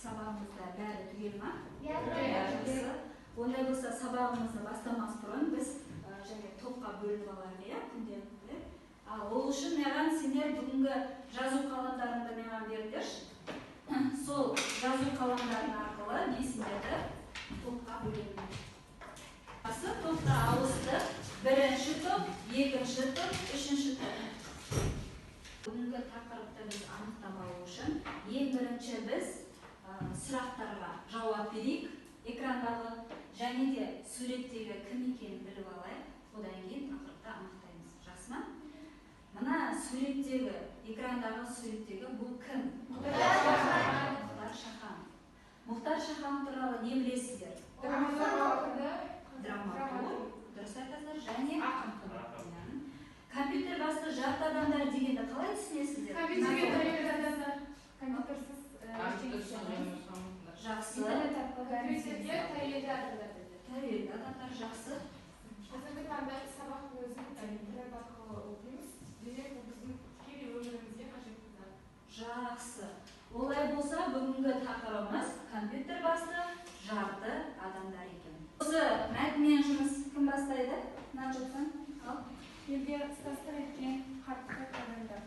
сабағымызда бәрі түгел ма? Иә. Ондай болса сабағымызды бастамас бұрын біз және топқа бөлініп алайық, иә, күнделікті. Ол үшін маған сендер бүгінгі жазу қаламдарыңды маған беріңдерші. Сол жазу қаламдарын арқылы мен сендерді топқа бөлемін. Топта ауысты. Бірінші топ, екінші топ, үшінші топ. Бүгінгі тақырыпты біз анықтап алу үшін ең бірінші біз сұрақтарға жауап берейік. Экрандағы және де суреттегі кім екенін біліп алайық. Одан кейін тақырыпты анықтаймыз. Жақсы ма? Мына суреттегі, экрандағы суреттегі бұл кім? Мұхтар Шахан. Мұхтар Шахан туралы не білесіздер? Драматург. Дұрыс айтасыздар. Және ақын. Компьютер басты жарты адамдар дегенді қалай түсінесіздер? Компьютерсіз жақсы. Тәуелді адамдар жақсы. Қазіргі таңда сабақтың өзін интернет арқылы оқимыз. Демек бұл біздің тікелей өмірімізге қажетті зат. Жақсы. Олай болса бүгінгі тақырыбымыз компьютер басты жарты адамдар екен. Осы мәтінмен жұмыс кім бастайды? Нәжіптен ал. Елде ұстастық еткен хатты адамдар.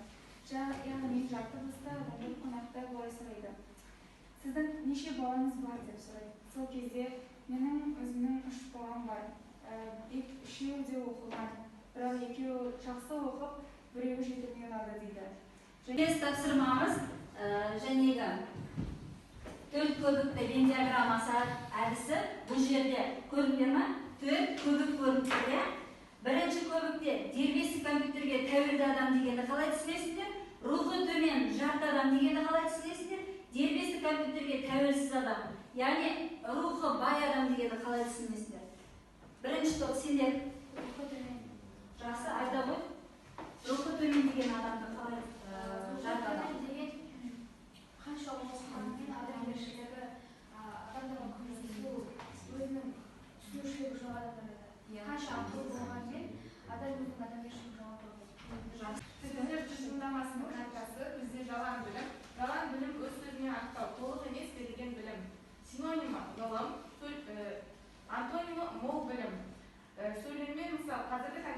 Яғни жарты басты адамдар қонақта былай сұрайды. Сіздің неше балаңыз бар деп сұрайды. Сол кезде менің өзімнің 3 балам бар. Үшеуі де оқыған. Бірақ екеуі жақсы оқып, біреуі жетілмей қалды дейді. Тест тапсырмамыз жәнегі төрт көбікті вен диаграммасы әдісі бұл жерде көріңдер ме? Төрт көбік көріңдер. Бірінші көбікте дербестік компьютерге тәуелді адам дегенді қалай түсінесіңдер? Рухы төмен жарты адам дегенді қалай түсінесіңдер? Дербестік компьютерге тәуелсіз адам, яғни рухы бай адам дегенді қалай түсінесіңдер? Бірінші топ сендер. Рухы төмен. Жақсы, айта ғой. Рухы төмен деген адам